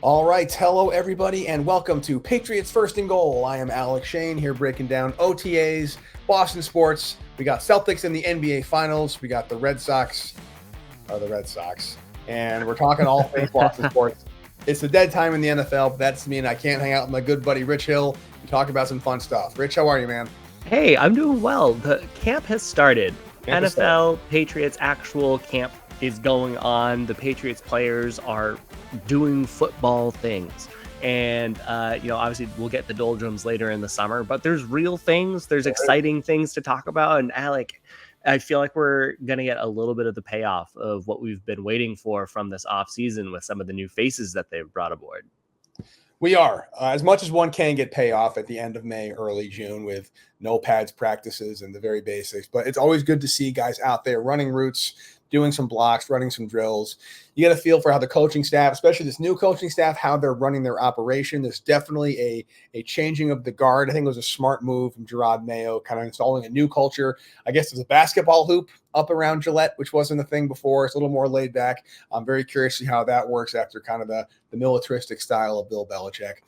All right, hello everybody, and welcome to Patriots First and Goal. I am Alec Shane here breaking down OTAs, Boston sports. We got Celtics in the NBA Finals. We got the Red Sox, and we're talking all things Boston sports. It's the dead time in the NFL, but that's mean I can't hang out with my good buddy Rich Hill and talk about some fun stuff. Rich, how are you, man? Hey, I'm doing well. The camp has started. NFL Patriots actual camp is going on. The Patriots players are doing football things. And, obviously we'll get the doldrums later in the summer, but there's real things. There's exciting things to talk about. And Alec, I feel like we're going to get a little bit of the payoff of what we've been waiting for from this offseason with some of the new faces that they've brought aboard. We are. As much as one can get payoff at the end of May, early June with no pads practices and the very basics. But it's always good to see guys out there running routes, doing some blocks, running some drills. You get a feel for how the coaching staff, especially this new coaching staff, how they're running their operation. There's definitely a changing of the guard. I think it was a smart move from Gerard Mayo, kind of installing a new culture. I guess there's a basketball hoop up around Gillette, which wasn't a thing before. It's a little more laid back. I'm very curious to see how that works after kind of the militaristic style of Bill Belichick.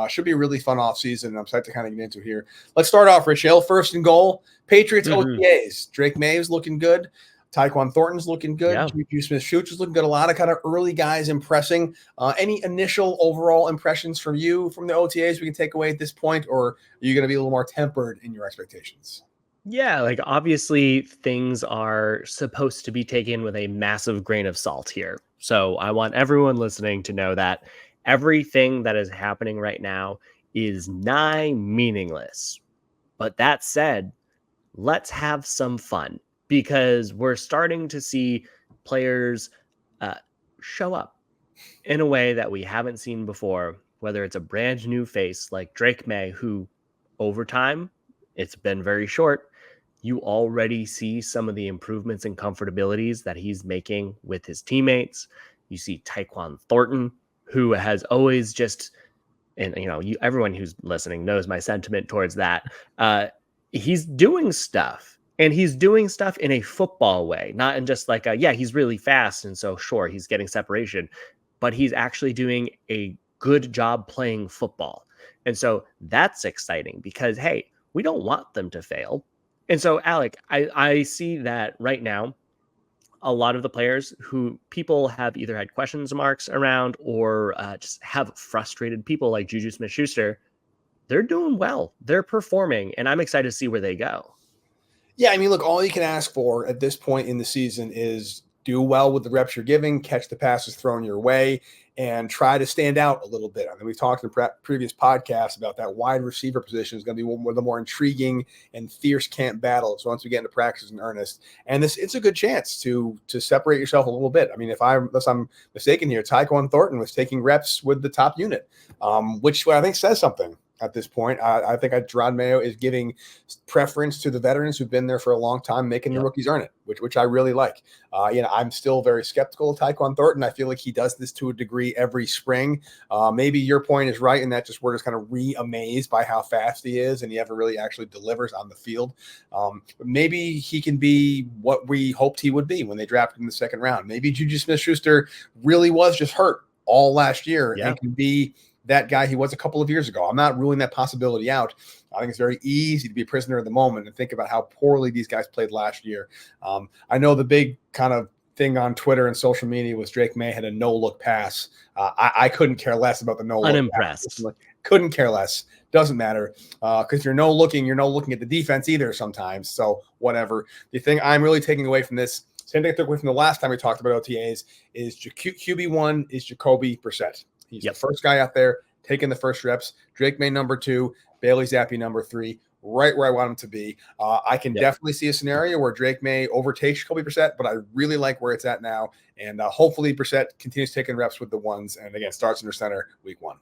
Should be a really fun offseason, and I'm excited to kind of get into here. Let's start off, Rich Hill. First and goal, Patriots OTAs. Drake May is looking good. Tyquan Thornton's looking good. Yeah. Juju Smith-Schuster is looking good. A lot of kind of early guys impressing. Any initial overall impressions from you from the OTAs we can take away at this point, or are you going to be a little more tempered in your expectations? Yeah, like obviously things are supposed to be taken with a massive grain of salt here. So I want everyone listening to know that everything that is happening right now is nigh meaningless. But that said, let's have some fun because we're starting to see players show up in a way that we haven't seen before, whether it's a brand new face like Drake May, who over time, it's been very short, you already see some of the improvements and comfortabilities that he's making with his teammates. You see Tyquan Thornton, who has always just, and everyone who's listening knows my sentiment towards that. He's doing stuff, and he's doing stuff in a football way, not in just like he's really fast, and so sure, he's getting separation, but he's actually doing a good job playing football. And so that's exciting because, hey, we don't want them to fail. And so, Alec, I see that right now, a lot of the players who people have either had questions marks around or just have frustrated people like Juju Smith-Schuster, they're doing well. They're performing, and I'm excited to see where they go. Yeah, I mean, look, all you can ask for at this point in the season is do well with the reps you're giving, catch the passes thrown your way, and try to stand out a little bit. I mean, we've talked in previous podcasts about that wide receiver position is going to be one of the more intriguing and fierce camp battles once we get into practice in earnest. And it's a good chance to separate yourself a little bit. I mean, unless I'm mistaken here, Tyquan Thornton was taking reps with the top unit, which I think says something. At this point, I think Gerard Mayo is giving preference to the veterans who've been there for a long time, making the rookies earn it, which I really like. I'm still very skeptical of Tyquan Thornton. I feel like he does this to a degree every spring. Maybe your point is right in that we're just kind of re-amazed by how fast he is, and he ever really actually delivers on the field. But maybe he can be what we hoped he would be when they drafted him in the second round. Maybe Juju Smith-Schuster really was just hurt all last year and can be that guy he was a couple of years ago. I'm not ruling that possibility out. I think it's very easy to be a prisoner of the moment and think about how poorly these guys played last year. I know the big kind of thing on Twitter and social media was Drake May had a no-look pass. I couldn't care less about the no-look Unimpressed. pass. Couldn't care less. Doesn't matter because you're no looking at the defense either sometimes. So whatever. The thing I'm really taking away from this, same thing I took away from the last time we talked about OTAs, is QB1 is Jacoby Brissett. He's the first guy out there taking the first reps. Drake May number 2, Bailey Zappi number 3, right where I want him to be. I can definitely see a scenario where Drake May overtakes Jacoby Brissett, but I really like where it's at now. And hopefully Brissett continues taking reps with the ones and, again, starts under center week 1.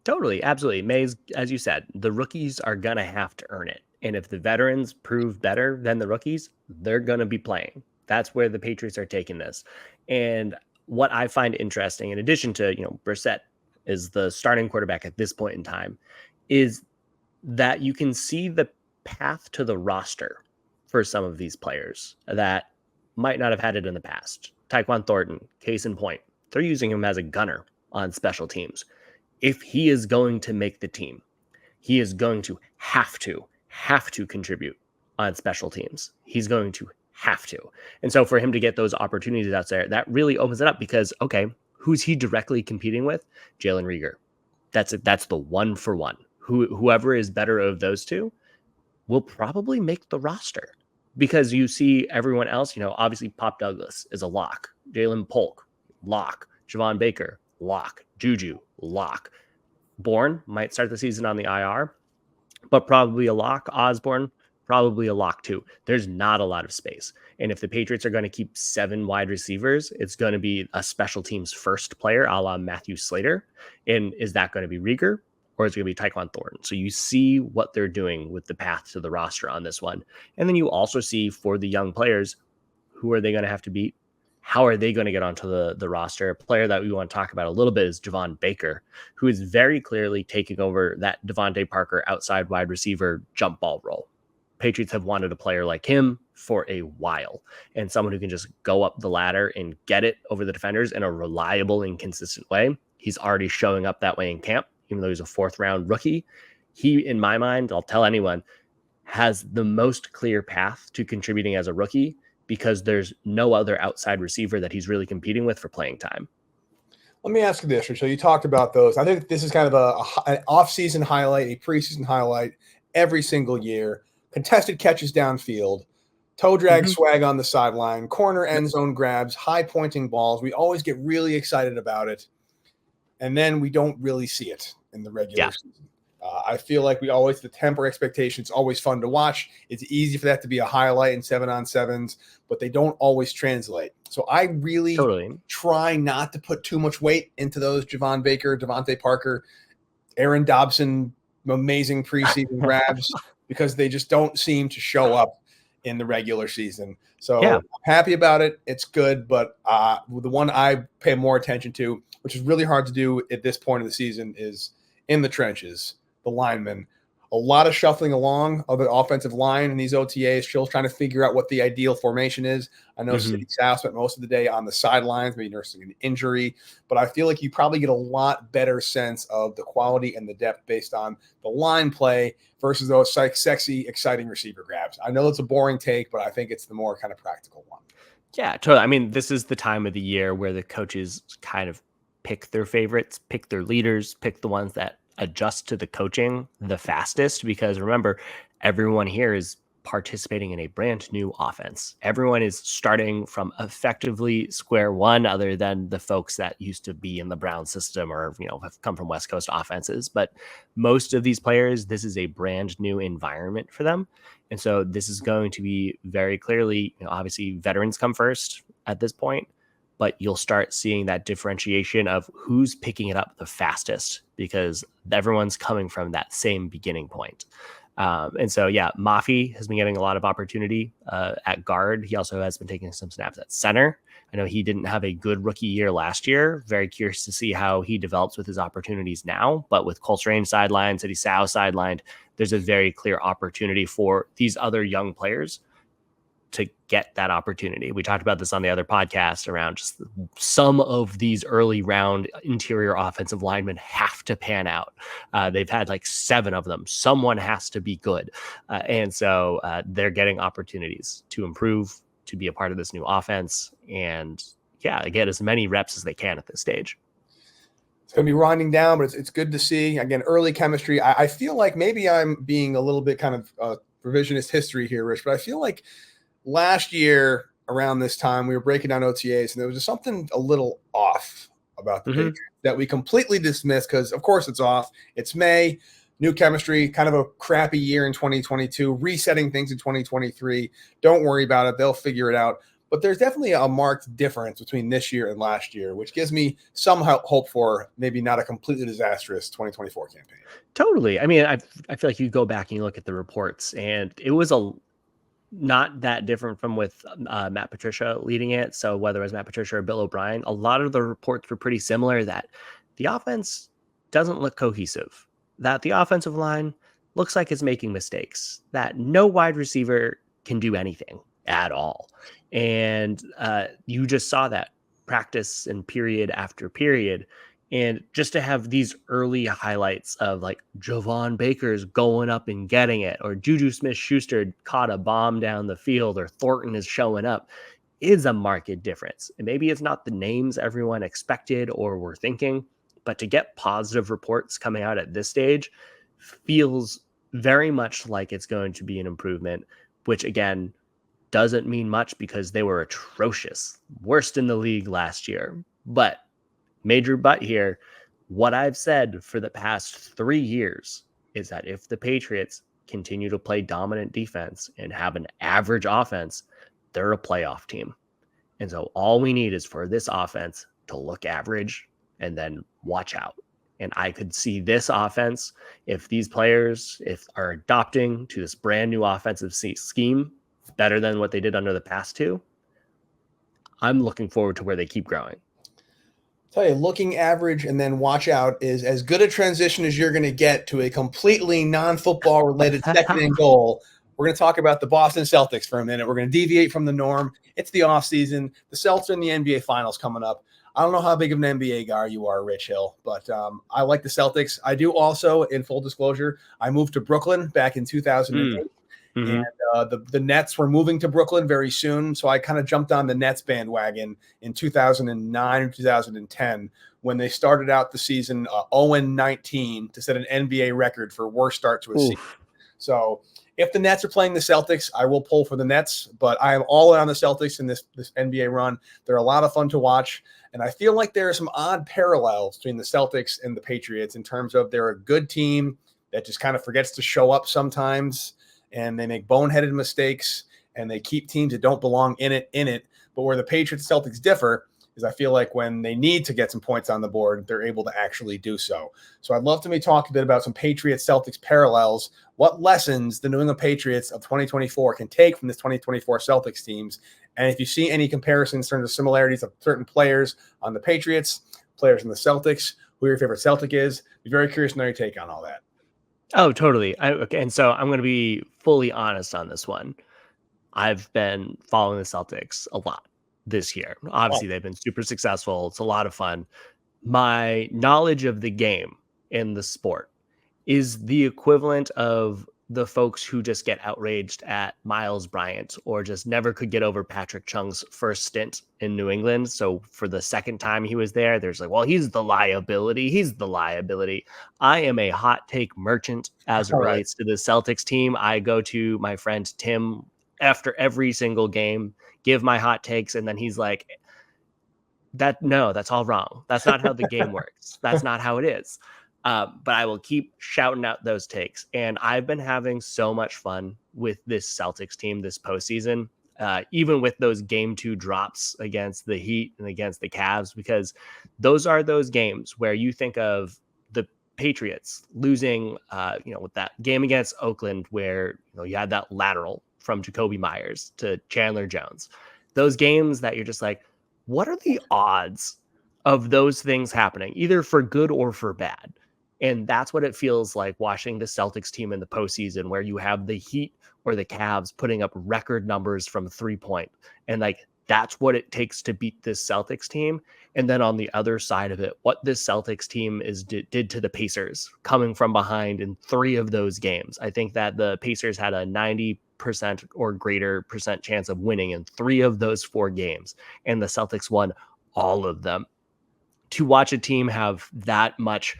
Totally, absolutely. Mays, as you said, the rookies are going to have to earn it. And if the veterans prove better than the rookies, they're going to be playing. That's where the Patriots are taking this. And what I find interesting, in addition to, Brissett is the starting quarterback at this point in time, is that you can see the path to the roster for some of these players that might not have had it in the past. Tyquan Thornton, case in point, they're using him as a gunner on special teams. If he is going to make the team, he is going to have to contribute on special teams. He's going to have to. And so for him to get those opportunities out there, that really opens it up because, okay, who's he directly competing with? Jalen Reagor. That's the 1-for-1. Whoever is better of those two will probably make the roster because you see everyone else, obviously Pop Douglas is a lock. Jalen Polk, lock. Javon Baker, lock. Juju, lock. Bourne might start the season on the IR, but probably a lock. Osborne, probably a lock too. There's not a lot of space. And if the Patriots are going to keep 7 wide receivers, it's going to be a special teams first player a la Matthew Slater. And is that going to be Reagor or is it going to be Tyquan Thornton? So you see what they're doing with the path to the roster on this one. And then you also see for the young players, who are they going to have to beat? How are they going to get onto the roster? A player that we want to talk about a little bit is Javon Baker, who is very clearly taking over that Devontae Parker outside wide receiver jump ball role. Patriots have wanted a player like him for a while, and someone who can just go up the ladder and get it over the defenders in a reliable and consistent way. He's already showing up that way in camp, even though he's a 4th-round rookie. He, in my mind, I'll tell anyone, has the most clear path to contributing as a rookie because there's no other outside receiver that he's really competing with for playing time. Let me ask you this, Rachel. You talked about those. I think this is kind of an off-season highlight, a preseason highlight every single year. Contested catches downfield, toe drag swag on the sideline, corner end zone grabs, high pointing balls. We always get really excited about it. And then we don't really see it in the regular season. I feel like the temper expectations always fun to watch. It's easy for that to be a highlight in 7-on-7s, but they don't always translate. So I really try not to put too much weight into those Javon Baker, Devontae Parker, Aaron Dobson, amazing preseason grabs because they just don't seem to show up in the regular season. So I'm happy about it. It's good. But the one I pay more attention to, which is really hard to do at this point of the season, is in the trenches. The linemen, a lot of shuffling along of the offensive line in these OTAs. Still trying to figure out what the ideal formation is. I know City Sal spent most of the day on the sidelines, maybe nursing an injury, but I feel like you probably get a lot better sense of the quality and the depth based on the line play versus those sexy, exciting receiver grabs. I know it's a boring take, but I think it's the more kind of practical one. Yeah, totally. I mean, this is the time of the year where the coaches kind of pick their favorites, pick their leaders, pick the ones that adjust to the coaching the fastest, because remember, everyone here is participating in a brand new offense. Everyone is starting from effectively square one, other than the folks that used to be in the Brown system or, have come from West Coast offenses. But most of these players, this is a brand new environment for them. And so this is going to be very clearly, obviously veterans come first at this point, but you'll start seeing that differentiation of who's picking it up the fastest because everyone's coming from that same beginning point. And so, Mafi has been getting a lot of opportunity at guard. He also has been taking some snaps at center. I know he didn't have a good rookie year last year. Very curious to see how he develops with his opportunities now. But with Cole Strange sidelined, City Sal sidelined, there's a very clear opportunity for these other young players to get that opportunity. We talked about this on the other podcast around just some of these early round interior offensive linemen have to pan out. They've had like 7 of them. Someone has to be good. And so they're getting opportunities to improve, to be a part of this new offense, and get as many reps as they can at this stage. It's going to be winding down, but it's good to see. Again, early chemistry. I feel like maybe I'm being a little bit kind of revisionist history here, Rich, but I feel like last year around this time, we were breaking down OTAs, and there was just something a little off about the Patriots that we completely dismissed because, of course, it's off. It's May, new chemistry, kind of a crappy year in 2022, resetting things in 2023. Don't worry about it. They'll figure it out. But there's definitely a marked difference between this year and last year, which gives me some hope for maybe not a completely disastrous 2024 campaign. Totally. I mean, I feel like you go back and you look at the reports, and it was not that different from with Matt Patricia leading it. So whether it was Matt Patricia or Bill O'Brien, a lot of the reports were pretty similar that the offense doesn't look cohesive, that the offensive line looks like it's making mistakes, that no wide receiver can do anything at all. And you just saw that practice and period after period. And just to have these early highlights of like Javon Baker's going up and getting it, or Juju Smith-Schuster caught a bomb down the field, or Thornton is showing up, is a marked difference. And maybe it's not the names everyone expected or were thinking, but to get positive reports coming out at this stage feels very much like it's going to be an improvement, which again doesn't mean much because they were atrocious, worst in the league last year. But major but here, what I've said for the past 3 years is that if the Patriots continue to play dominant defense and have an average offense, they're a playoff team. And so all we need is for this offense to look average and then watch out. And I could see this offense, if these players are adopting to this brand new offensive scheme better than what they did under the past two, I'm looking forward to where they keep growing. Tell you, looking average and then watch out is as good a transition as you're going to get to a completely non-football related second and goal. We're going to talk about the Boston Celtics for a minute. We're going to deviate from the norm. It's the offseason. The Celtics are in the NBA Finals coming up. I don't know how big of an NBA guy you are, Rich Hill, but I like the Celtics. I do also, in full disclosure, I moved to Brooklyn back in 2008. Mm-hmm. And the Nets were moving to Brooklyn very soon. So I kind of jumped on the Nets bandwagon in 2009 or 2010 when they started out the season 0-19 to set an NBA record for worst start to a season. So if the Nets are playing the Celtics, I will pull for the Nets, but I am all in on the Celtics in this NBA run. They're a lot of fun to watch. And I feel like there are some odd parallels between the Celtics and the Patriots in terms of they're a good team that just kind of forgets to show up sometimes. And they make boneheaded mistakes, and they keep teams that don't belong in it. But where the Patriots and Celtics differ is I feel like when they need to get some points on the board, they're able to actually do so. So I'd love to talk a bit about some Patriots-Celtics parallels, what lessons the New England Patriots of 2024 can take from this 2024 Celtics teams. And if you see any comparisons in terms of similarities of certain players on the Patriots, players in the Celtics, who your favorite Celtic is, be very curious to know your take on all that. Oh, totally. And so I'm going to be fully honest on this one. I've been following the Celtics a lot this year. Obviously, they've been super successful. It's a lot of fun. My knowledge of the game and the sport is the equivalent of the folks who just get outraged at Miles Bryant or just never could get over Patrick Chung's first stint in New England. So for the second time he was there, there's like, well, he's the liability. He's the liability. I am a hot take merchant as it relates to the Celtics team. I go to my friend Tim after every single game, give my hot takes, and then he's like, that's all wrong. That's not how the game works. That's not how it is. But I will keep shouting out those takes. And I've been having so much fun with this Celtics team this postseason, even with those game 2 drops against the Heat and against the Cavs, because those are those games where you think of the Patriots losing, with that game against Oakland where you had that lateral from Jacoby Myers to Chandler Jones. Those games that you're just like, what are the odds of those things happening, either for good or for bad? And that's what it feels like watching the Celtics team in the postseason, where you have the Heat or the Cavs putting up record numbers from 3-point. And like, that's what it takes to beat this Celtics team. And then on the other side of it, what this Celtics team did to the Pacers coming from behind in 3 of those games. I think that the Pacers had a 90% or greater percent chance of winning in 3 of those 4 games. And the Celtics won all of them. To watch a team have that much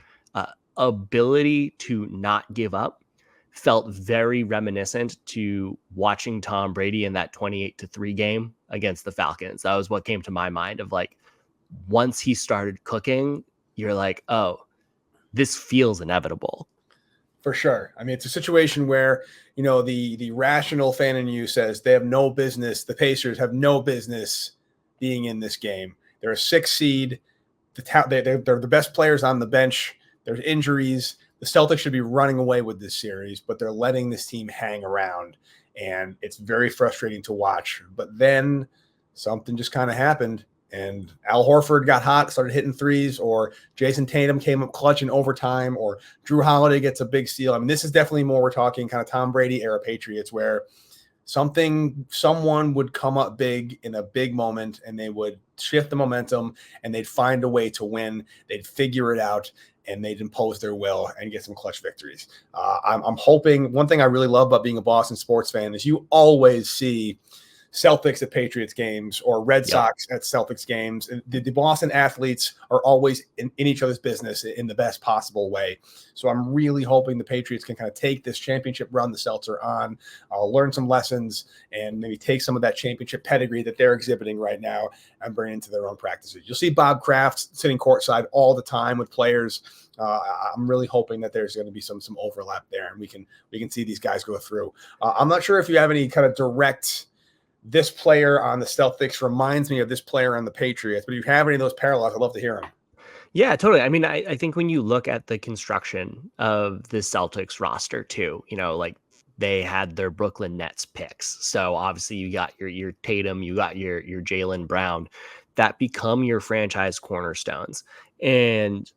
ability to not give up felt very reminiscent to watching Tom Brady in that 28-3 game against the Falcons. That was what came to my mind of like, once he started cooking, you're like, oh, this feels inevitable. For sure. I mean, it's a situation where, the rational fan in you says the Pacers have no business being in this game. They're a 6 seed. They're the best players on the bench. There's injuries. The Celtics should be running away with this series, but they're letting this team hang around, and it's very frustrating to watch. But then something just kind of happened, and Al Horford got hot, started hitting threes, or Jason Tatum came up clutch in overtime, or Drew Holiday gets a big steal. I mean, this is definitely more we're talking kind of Tom Brady era Patriots, where someone would come up big in a big moment, and they would shift the momentum, and they'd find a way to win. They'd figure it out, and they'd impose their will and get some clutch victories. I'm hoping. One thing I really love about being a Boston sports fan is you always see Celtics at Patriots games or Red Sox at Celtics games. The Boston athletes are always in each other's business in the best possible way. So I'm really hoping the Patriots can kind of take this championship run the Celtics are on, learn some lessons, and maybe take some of that championship pedigree that they're exhibiting right now and bring it into their own practices. You'll see Bob Kraft sitting courtside all the time with players. I'm really hoping that there's going to be some overlap there, and we can see these guys go through. I'm not sure if you have any kind of direct this player on the Celtics reminds me of this player on the Patriots, but if you have any of those parallels, I'd love to hear them. Yeah, totally. I mean, I think when you look at the construction of the Celtics roster too, like they had their Brooklyn Nets picks. So obviously you got your Tatum, you got your Jaylen Brown that become your franchise cornerstones. And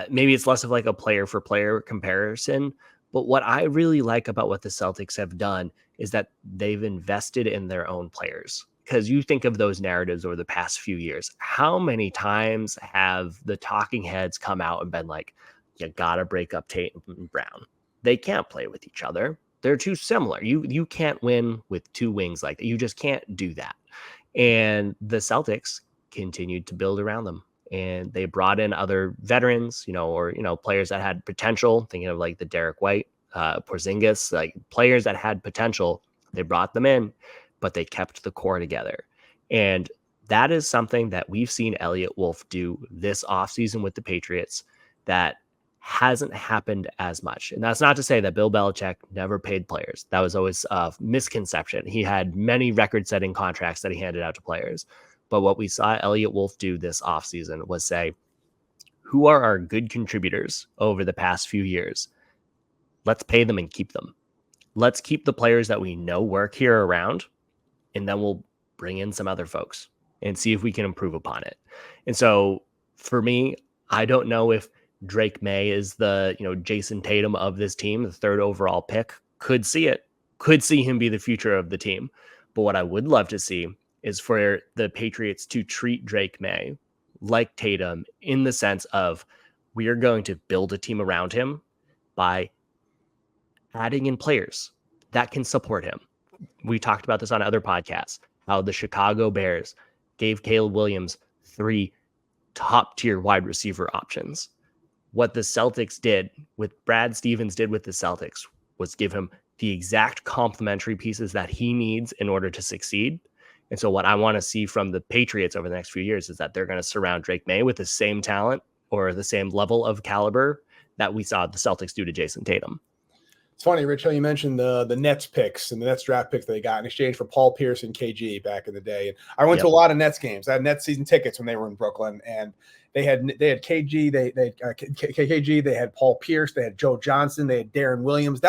maybe it's less of like a player for player comparison, but what I really like about what the Celtics have done is that they've invested in their own players. Because you think of those narratives over the past few years, how many times have the talking heads come out and been like, you got to break up Tatum and Brown. They can't play with each other. They're too similar. You can't win with two wings like that. You just can't do that. And the Celtics continued to build around them. And they brought in other veterans, or players that had potential, thinking of like the Derek White, Porzingis, like players that had potential. They brought them in, but they kept the core together. And that is something that we've seen Elliott Wolf do this offseason with the Patriots that hasn't happened as much. And that's not to say that Bill Belichick never paid players. That was always a misconception. He had many record-setting contracts that he handed out to players. But what we saw Elliott Wolf do this offseason was say, who are our good contributors over the past few years? Let's pay them and keep them. Let's keep the players that we know work here around, and then we'll bring in some other folks and see if we can improve upon it. And so for me, I don't know if Drake May is the, Jason Tatum of this team, the third overall pick. Could see him be the future of the team. But what I would love to see is for the Patriots to treat Drake May like Tatum in the sense of we are going to build a team around him by adding in players that can support him. We talked about this on other podcasts, how the Chicago Bears gave Caleb Williams 3 top-tier wide receiver options. What the Celtics did, with Brad Stevens did with the Celtics, was give him the exact complementary pieces that he needs in order to succeed. And so what I want to see from the Patriots over the next few years is that they're going to surround Drake May with the same talent or the same level of caliber that we saw the Celtics do to Jason Tatum. It's funny, Rich, how you mentioned the Nets picks and the Nets draft picks that they got in exchange for Paul Pierce and KG back in the day. And I went to a lot of Nets games. I had Nets season tickets when they were in Brooklyn, and they had KG, they had KG, they had Paul Pierce, they had Joe Johnson, they had Darren Williams.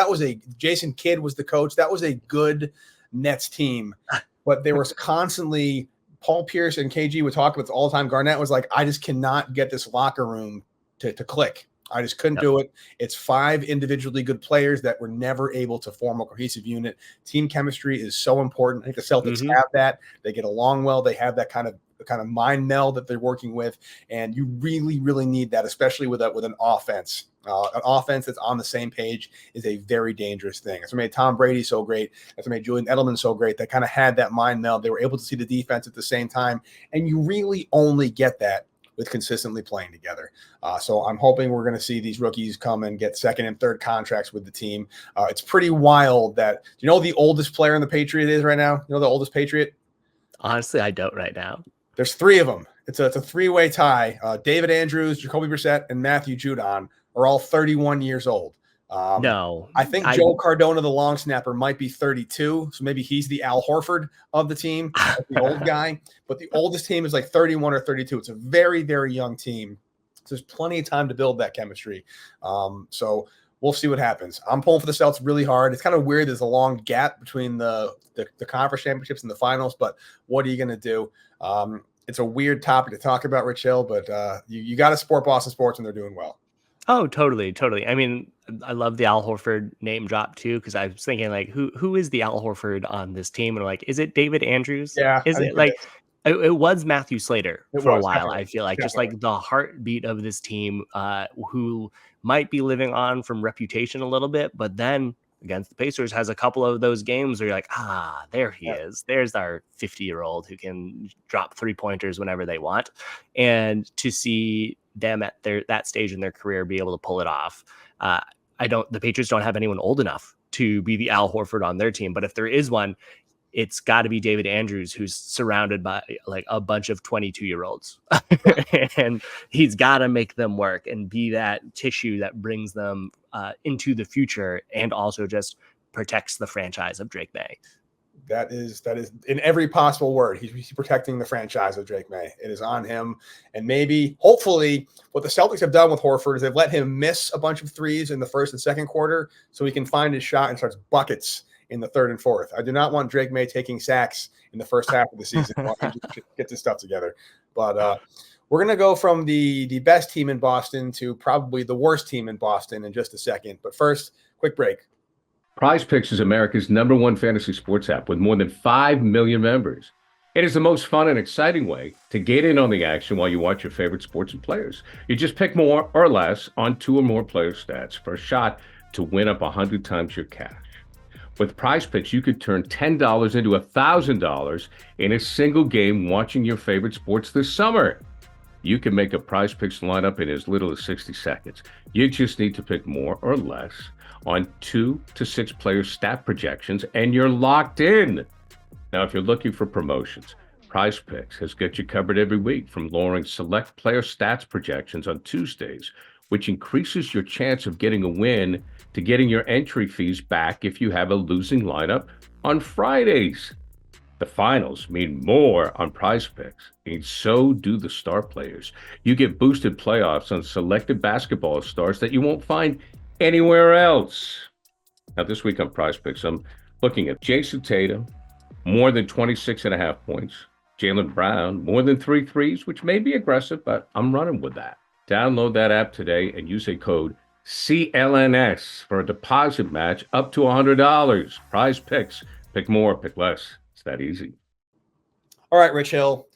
Jason Kidd was the coach. That was a good Nets team, but there was constantly Paul Pierce and KG would talk about this all the time. Garnett was like, I just cannot get this locker room to click. I just couldn't do it. It's 5 individually good players that were never able to form a cohesive unit. Team chemistry is so important. I think the Celtics have that. They get along well. They have that kind of mind meld that they're working with, and you really, really need that, especially with an offense. An offense that's on the same page is a very dangerous thing. That's what made Tom Brady so great. That's what made Julian Edelman so great. That kind of had that mind meld. They were able to see the defense at the same time, and you really only get that with consistently playing together. So I'm hoping we're going to see these rookies come and get second and third contracts with the team. It's pretty wild that, do you know the oldest player in the Patriot is right now? You know the oldest Patriot? Honestly, I don't right now. There's 3 of them. It's a 3-way tie. David Andrews, Jacoby Brissett, and Matthew Judon are all 31 years old. No, I think Joe Cardona, the long snapper, might be 32. So maybe he's the Al Horford of the team, the old guy. But the oldest team is like 31 or 32. It's a very, very young team. So there's plenty of time to build that chemistry. So we'll see what happens. I'm pulling for the Celtics really hard. It's kind of weird. There's a long gap between the conference championships and the finals, but what are you going to do? It's a weird topic to talk about, Rich Hill, but you got to support Boston sports when they're doing well. Oh, totally. I mean, I love the Al Horford name drop too, because I was thinking like, who is the Al Horford on this team? And like, is it David Andrews? Yeah, Is I think it it like is. it was Matthew Slater It for a was while? definitely, I feel like just definitely. like the heartbeat of this team, who might be living on from reputation a little bit, but then against the Pacers has a couple of those games where you're like, there he Yeah. is. There's our 50-year-old who can drop 3-pointers whenever they want. And to see them at that stage in their career be able to pull it off. The Patriots don't have anyone old enough to be the Al Horford on their team, but if there is one, it's got to be David Andrews, who's surrounded by like a bunch of 22-year-olds, and he's got to make them work and be that tissue that brings them into the future and also just protects the franchise of Drake May. That is in every possible word. He's protecting the franchise of Drake May. It is on him. And maybe, hopefully, what the Celtics have done with Horford is they've let him miss a bunch of threes in the first and second quarter so he can find his shot and starts buckets in the third and fourth. I do not want Drake May taking sacks in the first half of the season while he just gets his stuff together. But we're going to go from the best team in Boston to probably the worst team in Boston in just a second. But first, quick break. Prize Picks is America's #1 fantasy sports app with more than 5 million members. It is the most fun and exciting way to get in on the action while you watch your favorite sports and players. You just pick more or less on 2 or more player stats for a shot to win up 100 times your cash. With Prize Picks, you could turn $10 into $1,000 in a single game watching your favorite sports this summer. You can make a Prize Picks lineup in as little as 60 seconds. You just need to pick more or less on 2 to 6 player stat projections, and you're locked in. Now, if you're looking for promotions, Prize Picks has got you covered every week, from lowering select player stats projections on Tuesdays, which increases your chance of getting a win, to getting your entry fees back if you have a losing lineup on Fridays. The finals mean more on Prize Picks, and so do the star players. You get boosted playoffs on selected basketball stars that you won't find anywhere else. Now, this week on Prize Picks, I'm looking at Jason Tatum, more than 26.5 points. Jaylen Brown, more than 3 threes, which may be aggressive, but I'm running with that. Download that app today and use a code CLNS for a deposit match up to $100. Prize Picks. Pick more, pick less. It's that easy. All right, Rich Hill.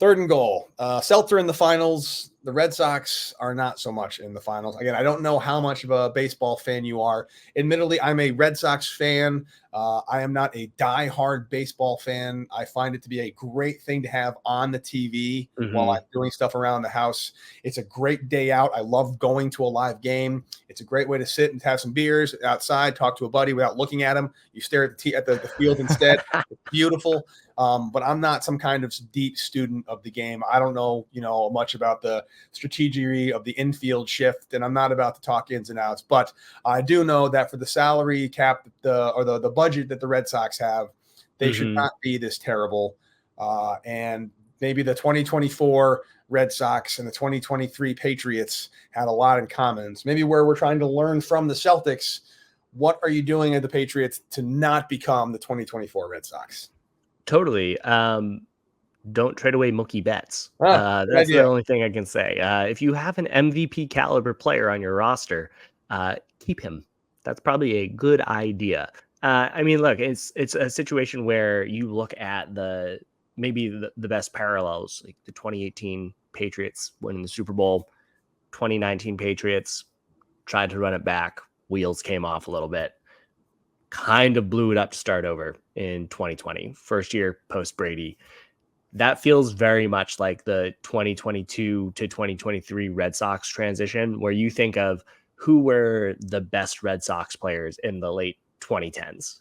3rd and goal. Celts are in the finals. The Red Sox are not so much in the finals. Again, I don't know how much of a baseball fan you are. Admittedly, I'm a Red Sox fan. I am not a diehard baseball fan. I find it to be a great thing to have on the TV while I'm doing stuff around the house. It's a great day out. I love going to a live game. It's a great way to sit and have some beers outside, talk to a buddy without looking at him. You stare at the field instead. It's beautiful. But I'm not some kind of deep student of the game. I don't know, much about the strategy of the infield shift, and I'm not about to talk ins and outs. But I do know that for the salary cap, the budget that the Red Sox have, they should not be this terrible. And maybe the 2024 Red Sox and the 2023 Patriots had a lot in common. So maybe where we're trying to learn from the Celtics, what are you doing at the Patriots to not become the 2024 Red Sox? Totally. Don't trade away Mookie Betts. Good That's idea. the only thing I can say. If you have an MVP caliber player on your roster, keep him. That's probably a good idea. I mean, look, it's a situation where you look at maybe the best parallels, like the 2018 Patriots winning the Super Bowl, 2019 Patriots tried to run it back. Wheels came off a little bit. Kind of blew it up to start over in 2020, first year post Brady. That feels very much like the 2022 to 2023 Red Sox transition, where you think of who were the best Red Sox players in the late 2010s,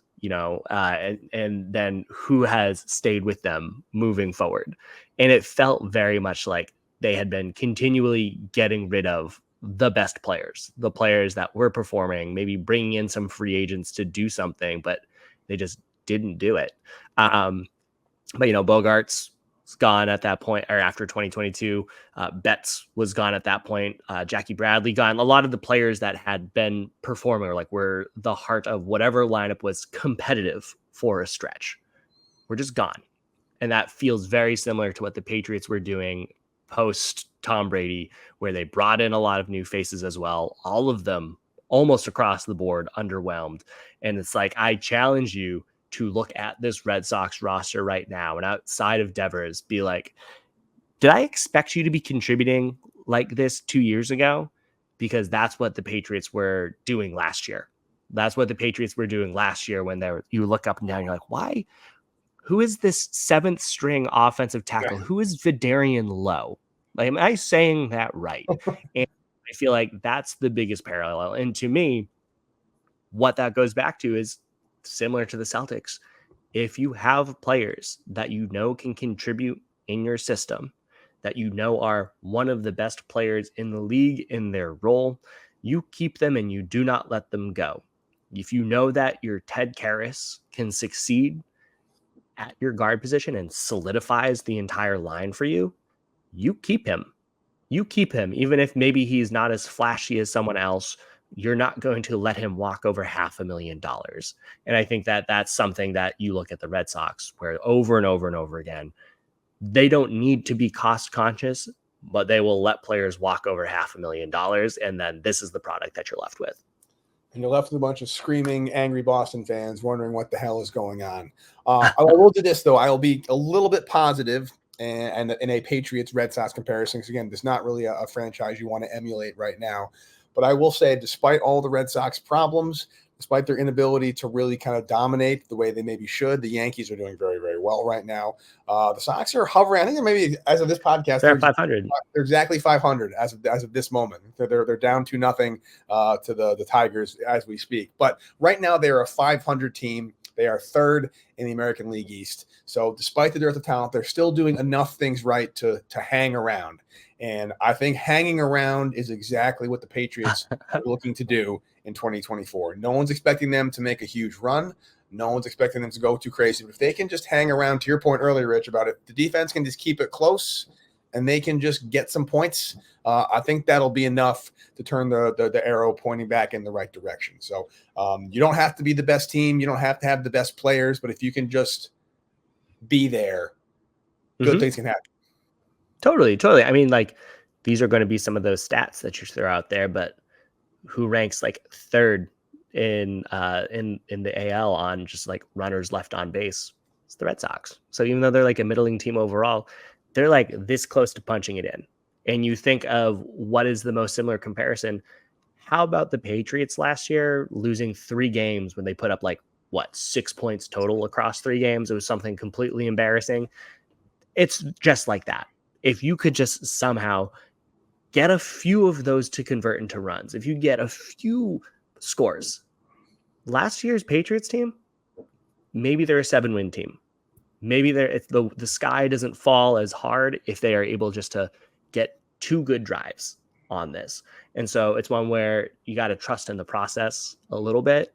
and then who has stayed with them moving forward. And it felt very much like they had been continually getting rid of the best players, the players that were performing, maybe bringing in some free agents to do something, but they just didn't do it. But Bogart's gone at that point, or after 2022. Betts was gone at that point. Jackie Bradley gone. A lot of the players that had been performing, or were the heart of whatever lineup was competitive for a stretch, were just gone. And that feels very similar to what the Patriots were doing post Tom Brady, where they brought in a lot of new faces as well. All of them almost across the board underwhelmed. And it's like, I challenge you to look at this Red Sox roster right now and outside of Devers, be like, did I expect you to be contributing like this 2 years ago? Because that's what the Patriots were doing last year. That's what the Patriots were doing last year when you look up and down, you're like, why? Who is this 7th string offensive tackle? Who is Vidarian Lowe? Like, am I saying that right? And I feel like that's the biggest parallel. And to me, what that goes back to is similar to the Celtics. If you have players that you know can contribute in your system, that you know are one of the best players in the league in their role, you keep them and you do not let them go. If you know that your Ted Karras can succeed at your guard position and solidifies the entire line for you, you keep him. You keep him, even if maybe he's not as flashy as someone else. You're not going to let him walk over $500,000. And I think that that's something that you look at the Red Sox where over and over and over again, they don't need to be cost conscious, but they will let players walk over $500,000. And then this is the product that you're left with. And you're left with a bunch of screaming, angry Boston fans wondering what the hell is going on. I will do this, though. I will be a little bit positive and in a Patriots-Red Sox comparison, because, again, there's not really a franchise you want to emulate right now. But I will say, despite all the Red Sox problems, despite their inability to really kind of dominate the way they maybe should, the Yankees are doing very, very well right now. The Sox are hovering. I think maybe as of this podcast, they're 500. They're exactly 500 as of this moment. They're down 2-0 to the Tigers as we speak. But right now they're a 500 team. They are third in the American League East. So despite the dearth of talent, they're still doing enough things right to hang around. And I think hanging around is exactly what the Patriots are looking to do in 2024. No one's expecting them to make a huge run. No one's expecting them to go too crazy. But if they can just hang around, to your point earlier, Rich, about it, the defense can just keep it close and they can just get some points. I think that'll be enough to turn the arrow pointing back in the right direction. So you don't have to be the best team. You don't have to have the best players. But if you can just be there, good things can happen. Totally. I mean, like, these are going to be some of those stats that you throw out there, but who ranks like third in the AL on just like runners left on base? It's the Red Sox. So even though they're like a middling team overall, they're like this close to punching it in. And you think of what is the most similar comparison. How about the Patriots last year losing 3 games when they put up 6 points total across 3 games? It was something completely embarrassing. It's just like that. If you could just somehow get a few of those to convert into runs, if you get a few scores, last year's Patriots team, maybe they're a 7-win team. Maybe if the sky doesn't fall as hard if they are able just to get 2 good drives on this. And so it's one where you got to trust in the process a little bit,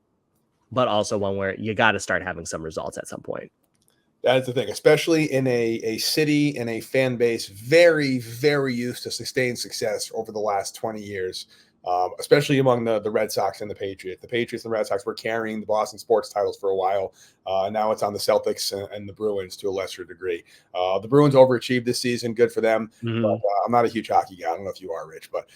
but also one where you got to start having some results at some point. That's the thing, especially in a city and a fan base very, very used to sustained success over the last 20 years, especially among the Red Sox and the Patriots. The Patriots and the Red Sox were carrying the Boston sports titles for a while. Now it's on the Celtics and the Bruins to a lesser degree. The Bruins overachieved this season. Good for them. Mm-hmm. But, I'm not a huge hockey guy. I don't know if you are, Rich, but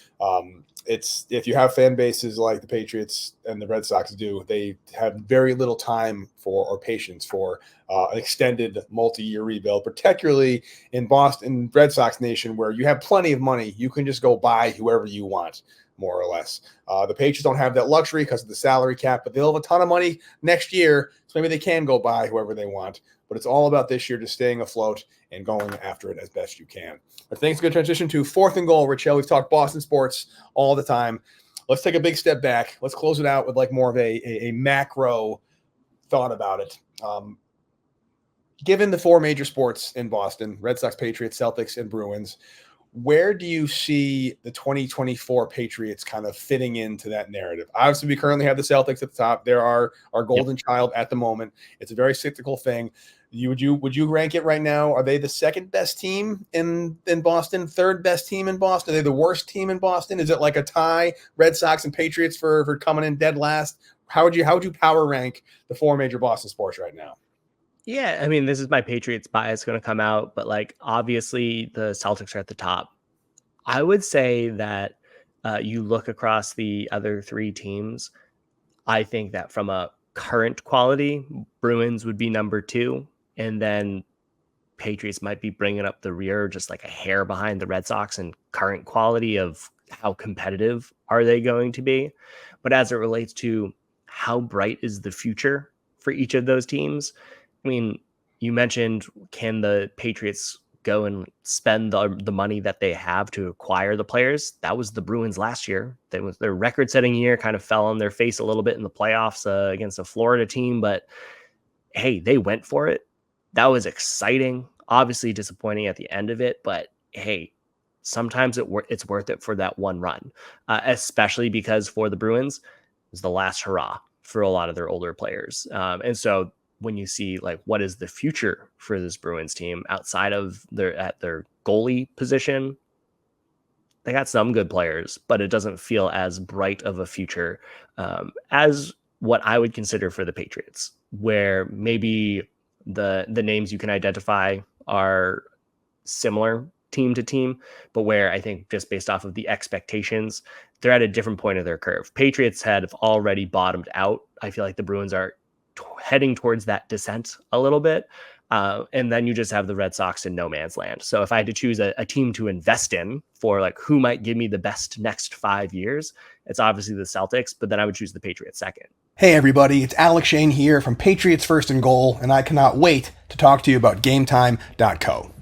if you have fan bases like the Patriots and the Red Sox do, they have very little time or patience for an extended multi-year rebuild, particularly in Boston Red Sox nation, where you have plenty of money. You can just go buy whoever you want, more or less. The Patriots don't have that luxury because of the salary cap, but they'll have a ton of money next year, so maybe they can go buy whoever they want. But it's all about this year just staying afloat and going after it as best you can. I think it's a good transition to 4th and goal, Rich Hill. We've talked Boston sports all the time. Let's take a big step back. Let's close it out with more of a macro thought about it. Given the 4 major sports in Boston, Red Sox, Patriots, Celtics, and Bruins, where do you see the 2024 Patriots kind of fitting into that narrative? Obviously, we currently have the Celtics at the top. They're our golden child at the moment. It's a very cyclical thing. Would you rank it right now? Are they the 2nd best team in Boston, 3rd best team in Boston? Are they the worst team in Boston? Is it like a tie, Red Sox and Patriots for coming in dead last? How would you power rank the 4 major Boston sports right now? Yeah, I mean, this is my Patriots bias going to come out, but obviously the Celtics are at the top. I would say that you look across the other three teams, I think that from a current quality, Bruins would be number 2, and then Patriots might be bringing up the rear, just like a hair behind the Red Sox in current quality of how competitive are they going to be. But as it relates to how bright is the future for each of those teams, I mean, you mentioned, can the Patriots go and spend the money that they have to acquire the players? That was the Bruins last year. That was their record-setting year, kind of fell on their face a little bit in the playoffs against a Florida team, but hey, they went for it. That was exciting. Obviously disappointing at the end of it, but hey, sometimes it's worth it for that one run, especially because for the Bruins, it was the last hurrah for a lot of their older players. And so when you see like what is the future for this Bruins team outside of their goalie position, they got some good players, but it doesn't feel as bright of a future as what I would consider for the Patriots, where maybe the names you can identify are similar team to team, but where I think just based off of the expectations, they're at a different point of their curve. Patriots have already bottomed out. I feel like the Bruins are heading towards that descent a little bit. And then you just have the Red Sox in no man's land. So if I had to choose a team to invest in for like who might give me the best next 5 years, it's obviously the Celtics, but then I would choose the Patriots second. Hey everybody, it's Alec Shane here from Patriots First and Goal, and I cannot wait to talk to you about GameTime.co.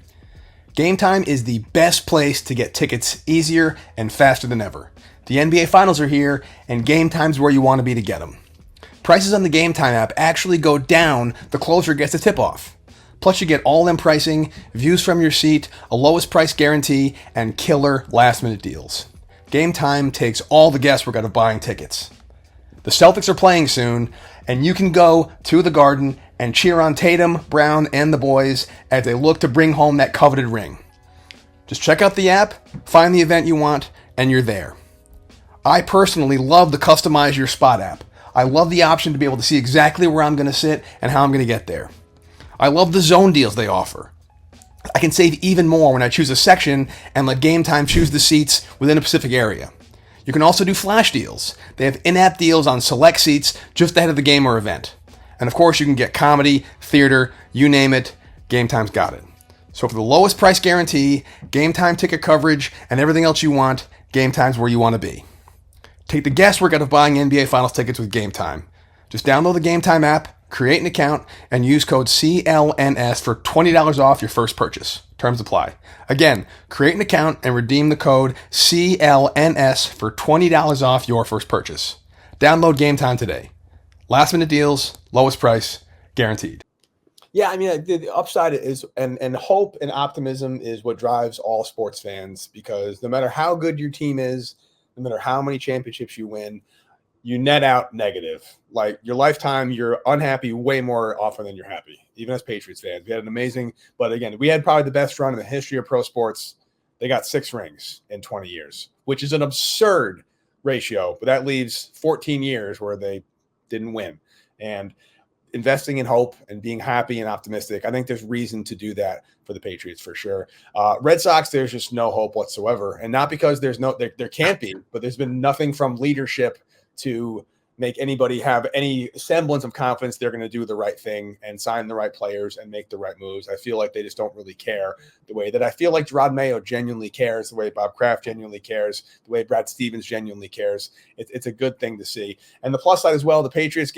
GameTime is the best place to get tickets easier and faster than ever. The NBA Finals are here, and GameTime's where you want to be to get them. Prices on the GameTime app actually go down the closer it gets to tip-off. Plus, you get all-in pricing, views from your seat, a lowest price guarantee, and killer last-minute deals. GameTime takes all the guesswork out of buying tickets. The Celtics are playing soon, and you can go to the Garden and cheer on Tatum, Brown, and the boys as they look to bring home that coveted ring. Just check out the app, find the event you want, and you're there. I personally love the Customize Your Spot app. I love the option to be able to see exactly where I'm going to sit and how I'm going to get there. I love the zone deals they offer. I can save even more when I choose a section and let GameTime choose the seats within a specific area. You can also do flash deals. They have in-app deals on select seats just ahead of the game or event. And of course, you can get comedy, theater, you name it, GameTime's got it. So for the lowest price guarantee, GameTime ticket coverage, and everything else you want, GameTime's where you want to be. Take the guesswork out of buying NBA Finals tickets with GameTime. Just download the GameTime app, create an account, and use code CLNS for $20 off your first purchase. Terms apply. Again, create an account and redeem the code CLNS for $20 off your first purchase. Download GameTime today. Last minute deals, lowest price, guaranteed. Yeah, I mean, the upside is, and hope and optimism is what drives all sports fans, because no matter how good your team is, no matter how many championships you win, you net out negative. Like your lifetime, you're unhappy way more often than you're happy. Even as Patriots fans, we had an amazing, but again, we had probably the best run in the history of pro sports. They got 6 rings in 20 years, which is an absurd ratio, but that leaves 14 years where they didn't win. And investing in hope and being happy and optimistic, I think there's reason to do that for the Patriots for sure. Red Sox, there's just no hope whatsoever. And not because there can't be, but there's been nothing from leadership to make anybody have any semblance of confidence they're going to do the right thing and sign the right players and make the right moves. I feel like they just don't really care the way that I feel like Gerard Mayo genuinely cares, the way Bob Kraft genuinely cares, the way Brad Stevens genuinely cares. It's a good thing to see. And the plus side as well, the Patriots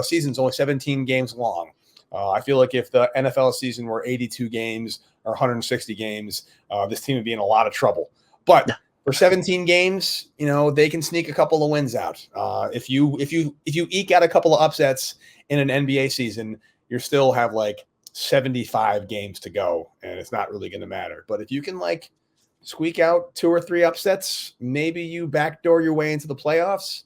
season's only 17 games long. I feel like if the NFL season were 82 games or 160 games, this team would be in a lot of trouble. But for 17 games, they can sneak a couple of wins out. If you eke out a couple of upsets in an NBA season, you still have like 75 games to go, and it's not really going to matter. But if you can like squeak out 2 or 3 upsets, maybe you backdoor your way into the playoffs,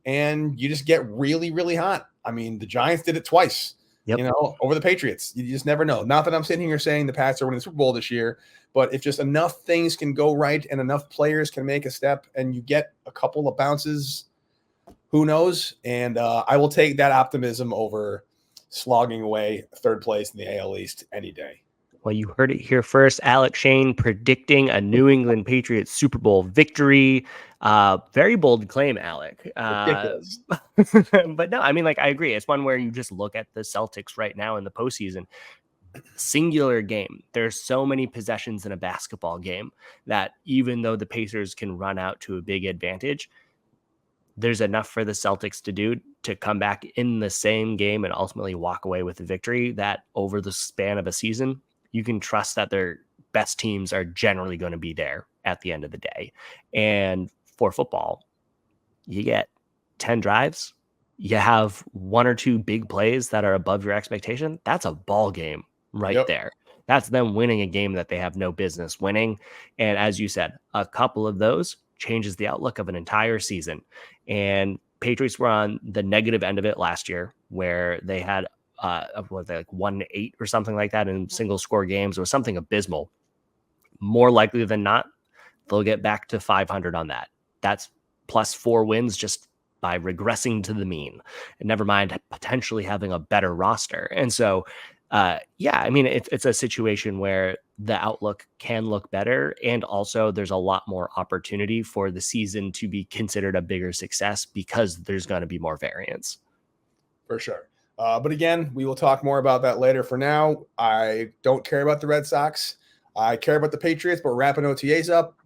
and you just get really, really hot. I mean, the Giants did it twice. Over the Patriots. You just never know. Not that I'm sitting here saying the Pats are winning the Super Bowl this year, but if just enough things can go right and enough players can make a step and you get a couple of bounces, who knows? And I will take that optimism over slogging away 3rd place in the AL East any day. Well, you heard it here first. Alec Shane predicting a New England Patriots Super Bowl victory. Very bold claim, Alec. Ridiculous. But no, I mean, like, I agree. It's one where you just look at the Celtics right now in the postseason. Singular game. There's so many possessions in a basketball game that even though the Pacers can run out to a big advantage, there's enough for the Celtics to do to come back in the same game and ultimately walk away with a victory that over the span of a season, you can trust that their best teams are generally going to be there at the end of the day. And for football, you get 10 drives, you have one or two big plays that are above your expectation. That's a ball game right there. That's them winning a game that they have no business winning. And as you said, a couple of those changes the outlook of an entire season. And Patriots were on the negative end of it last year, where they had like 1-8 or something like that in single score games. It was something abysmal. More likely than not, they'll get back to 500 on that. That's plus 4 wins just by regressing to the mean, and never mind potentially having a better roster. And so, yeah, I mean, it's a situation where the outlook can look better. And also there's a lot more opportunity for the season to be considered a bigger success because there's going to be more variance. For sure. But again, we will talk more about that later. For now, I don't care about the Red Sox. I care about the Patriots, but we're wrapping OTAs up.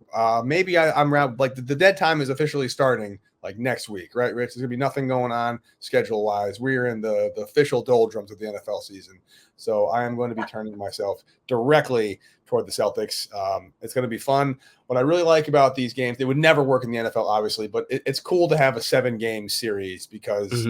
Maybe I'm like the dead time is officially starting like next week, right, Rich? There's gonna be nothing going on schedule wise. We're in the official doldrums of the NFL season, so I am going to be turning myself directly toward the Celtics. It's going to be fun. What I really like about these games, they would never work in the NFL, obviously, but it's cool to have a 7-game series because.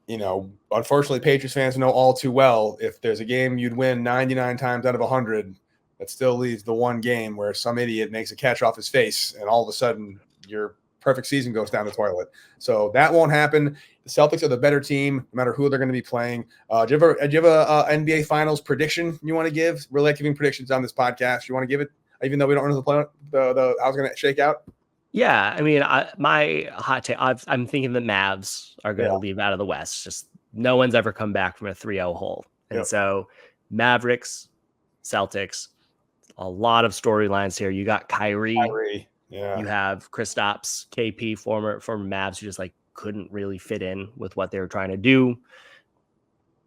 You know, unfortunately, Patriots fans know all too well if there's a game you'd win 99 times out of 100, that still leaves the one game where some idiot makes a catch off his face and all of a sudden your perfect season goes down the toilet. So that won't happen. The Celtics are the better team, no matter who they're going to be playing. Do you have a NBA Finals prediction you want to give? We're like giving predictions on this podcast. You want to give it, even though we don't know the how it's going to shake out? Yeah, I mean, my hot take, I'm thinking the Mavs are going to leave out of the West. Just no one's ever come back from a 3-0 hole. And so Mavericks, Celtics, a lot of storylines here. You got Kyrie. Yeah. You have Kristaps, KP, former Mavs, who just like couldn't really fit in with what they were trying to do.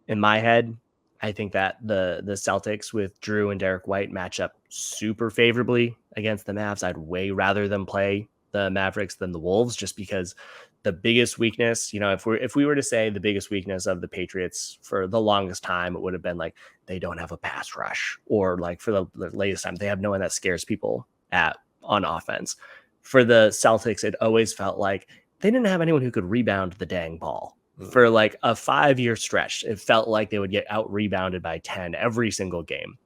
In my head, I think that the Celtics with Drew and Derek White match up super favorably against the Mavs. I'd way rather them play the Mavericks than the Wolves, just because the biggest weakness, you know, if we were to say the biggest weakness of the Patriots for the longest time, it would have been like they don't have a pass rush, or like for the latest time, they have no one that scares people on offense. For the Celtics, it always felt like they didn't have anyone who could rebound the dang ball. For like a 5-year stretch, it felt like they would get out rebounded by 10 every single game.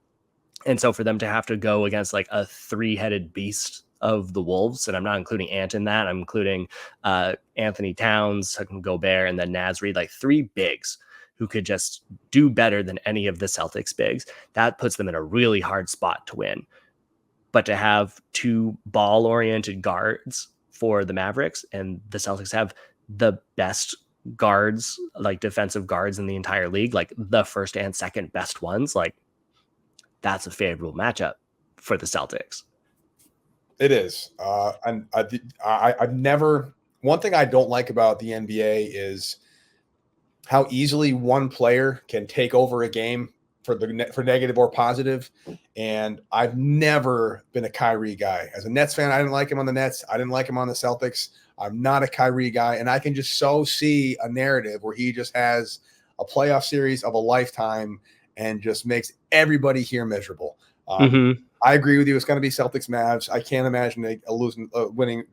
And so for them to have to go against like a 3-headed beast of the Wolves, and I'm not including Ant in that, I'm including Anthony Towns, Gobert, and then Naz Reid, like 3 bigs who could just do better than any of the Celtics bigs. That puts them in a really hard spot to win. But to have 2 ball-oriented guards for the Mavericks, and the Celtics have the best guards, like defensive guards in the entire league, like the first and second best ones, like that's a favorable matchup for the Celtics. It is. And I've never, one thing I don't like about the NBA is how easily one player can take over a game for negative or positive. And I've never been a Kyrie guy. As a Nets fan, I didn't like him on the Nets. I didn't like him on the Celtics. I'm not a Kyrie guy. And I can just so see a narrative where he just has a playoff series of a lifetime and just makes everybody here miserable. I agree with you. It's going to be Celtics Mavs. I can't imagine winning,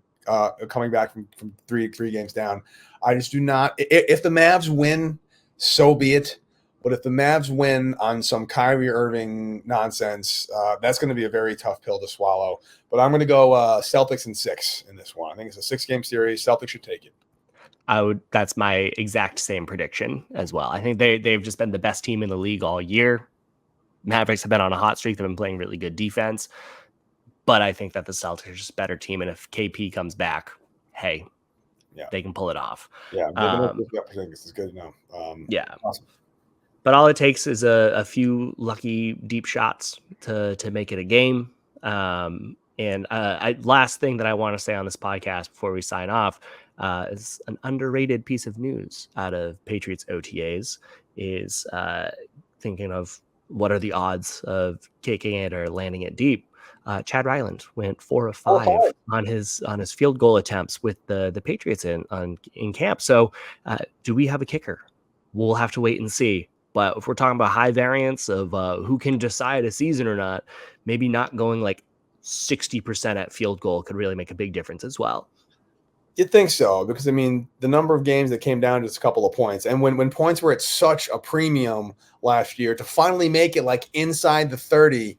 coming back from three games down. I just do not. If the Mavs win, so be it. But if the Mavs win on some Kyrie Irving nonsense, that's going to be a very tough pill to swallow. But I'm going to go Celtics in 6 in this one. I think it's a 6-game series. Celtics should take it. That's my exact same prediction as well. I think they've just been the best team in the league all year. Mavericks have been on a hot streak. They've been playing really good defense. But I think that the Celtics are just a better team. And if KP comes back, hey, they can pull it off. Yeah, this is good enough. Yeah. Awesome. But all it takes is a few lucky deep shots to make it a game. Last thing that I want to say on this podcast before we sign off is an underrated piece of news out of Patriots OTAs is thinking of what are the odds of kicking it or landing it deep. Chad Ryland went 4 of 5 on his field goal attempts with the Patriots in camp. So do we have a kicker? We'll have to wait and see. But if we're talking about high variance of who can decide a season or not, maybe not going like 60% at field goal could really make a big difference as well. You'd think so, because I mean, the number of games that came down to just a couple of points, and when points were at such a premium last year, to finally make it like inside the 30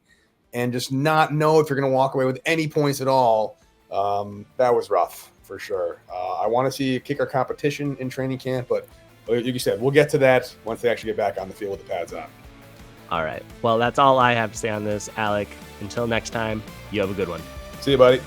and just not know if you're going to walk away with any points at all, that was rough for sure. I want to see kicker competition in training camp, but like you said, we'll get to that once they actually get back on the field with the pads on. All right. Well, that's all I have to say on this, Alec. Until next time, you have a good one. See you, buddy.